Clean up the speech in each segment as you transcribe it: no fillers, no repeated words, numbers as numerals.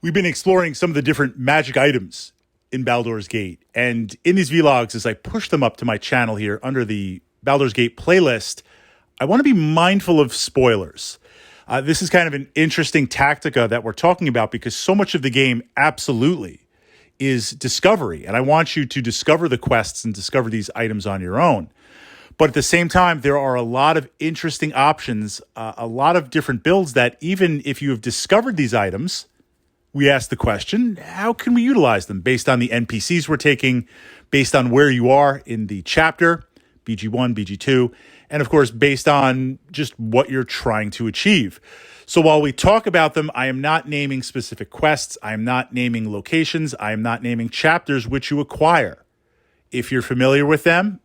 We've been exploring some of the different magic items in Baldur's Gate. And in these vlogs, as I push them up to my channel here under the Baldur's Gate playlist, I want to be mindful of spoilers. This is kind of an interesting tactica that we're talking about because so much of the game absolutely is discovery. And I want you to discover the quests and discover these items on your own. But at the same time, there are a lot of interesting options, a lot of different builds that even if you have discovered these items, we ask the question, how can we utilize them based on the NPCs we're taking, based on where you are in the chapter, BG1, BG2, and of course, based on just what you're trying to achieve. So while we talk about them, I am not naming specific quests. I am not naming locations. I am not naming chapters which you acquire. If you're familiar with them,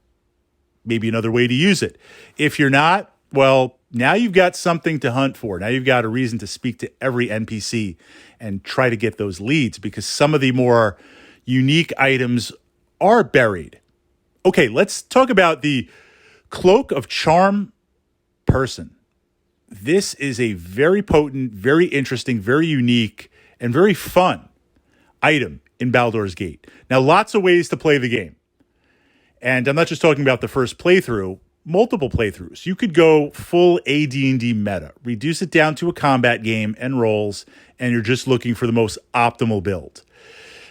maybe another way to use it. If you're not, well, now you've got something to hunt for. Now you've got a reason to speak to every NPC and try to get those leads because some of the more unique items are buried. Okay, let's talk about the Cloak of Charm person. This is a very potent, very interesting, very unique, and very fun item in Baldur's Gate. Now, lots of ways to play the game. And I'm not just talking about the first playthrough, multiple playthroughs. You could go full AD&D meta, reduce it down to a combat game and rolls, and you're just looking for the most optimal build.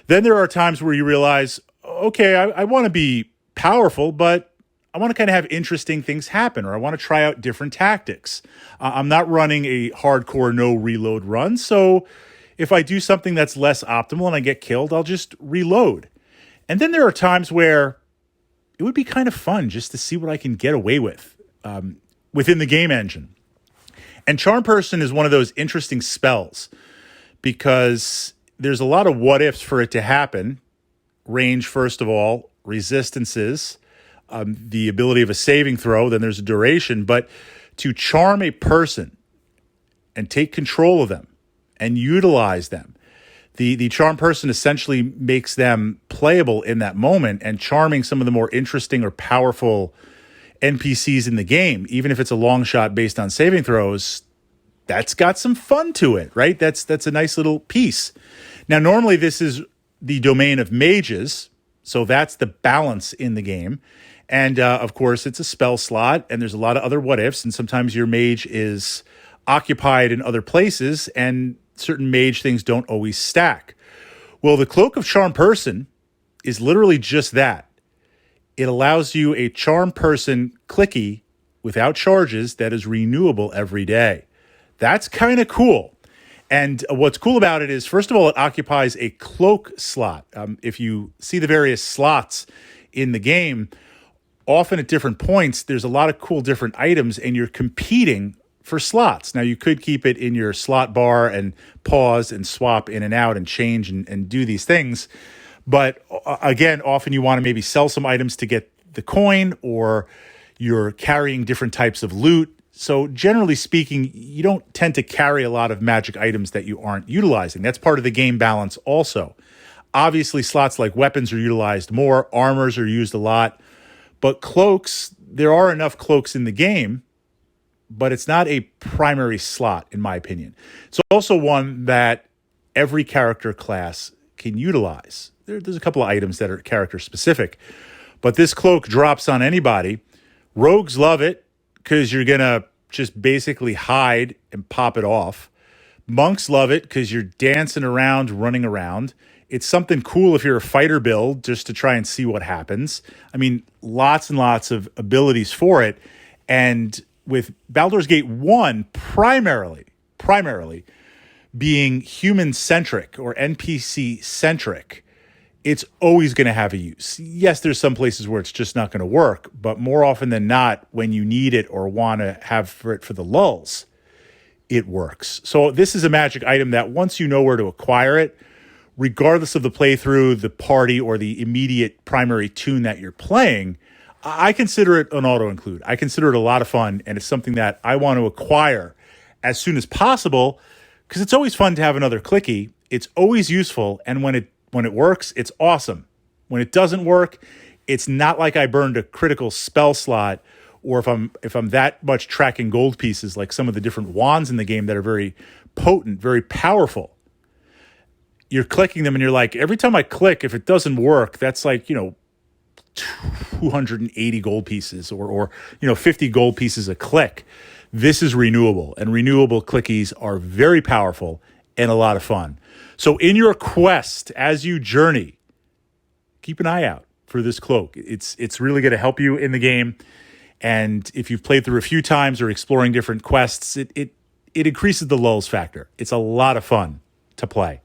Then there are times where you realize, okay, I want to be powerful, but I want to kind of have interesting things happen, or I want to try out different tactics. I'm not running a hardcore no reload run, so if I do something that's less optimal and I get killed, I'll just reload. And then there are times where it would be kind of fun just to see what I can get away with within the game engine. And Charm Person is one of those interesting spells because there's a lot of what ifs for it to happen. Range, first of all, resistances, the ability of a saving throw, then there's a duration. But to charm a person and take control of them and utilize them, the charm person essentially makes them playable in that moment and charming some of the more interesting or powerful NPCs in the game, even if it's a long shot based on saving throws, that's got some fun to it, right? That's a nice little piece. Now, normally this is the domain of mages, so that's the balance in the game. And of course, it's a spell slot, and there's a lot of other what ifs, and sometimes your mage is occupied in other places, and certain mage things don't always stack. Well, the Cloak of Charm Person is literally just that. It allows you a Charm Person clicky without charges that is renewable every day. That's kind of cool. And what's cool about it is, first of all, it occupies a cloak slot. If you see the various slots in the game, often at different points, there's a lot of cool different items, and you're competing for slots. Now, you could keep it in your slot bar and pause and swap in and out and change and do these things. But again, often you want to maybe sell some items to get the coin, or you're carrying different types of loot. So generally speaking, you don't tend to carry a lot of magic items that you aren't utilizing. That's part of the game balance also. Obviously, slots like weapons are utilized more, armors are used a lot, but cloaks, there are enough cloaks in the game, but it's not a primary slot, in my opinion. It's also one that every character class can utilize. There's a couple of items that are character specific, but this cloak drops on anybody. Rogues love it because you're going to just basically hide and pop it off. Monks love it because you're dancing around, running around. It's something cool if you're a fighter build, just to try and see what happens. I mean, lots and lots of abilities for it. And with Baldur's Gate 1 primarily being human-centric or NPC-centric, it's always going to have a use. Yes, there's some places where it's just not going to work, but more often than not, when you need it or want to have for it for the lulls, it works. So this is a magic item that once you know where to acquire it, regardless of the playthrough, the party, or the immediate primary tune that you're playing, I consider it an auto-include. I consider it a lot of fun, and it's something that I want to acquire as soon as possible because it's always fun to have another clicky. It's always useful, and when it works, it's awesome. When it doesn't work, it's not like I burned a critical spell slot, or if I'm that much tracking gold pieces like some of the different wands in the game that are very potent, very powerful. you're clicking them and you're like, every time I click, if it doesn't work, that's like, 280 gold pieces or 50 gold pieces a click. This is renewable, and renewable clickies are very powerful and a lot of fun. So in your quest, as you journey, keep an eye out for this cloak. It's really going to help you in the game. And if you've played through a few times or exploring different quests, it increases the lulz factor. It's a lot of fun to play.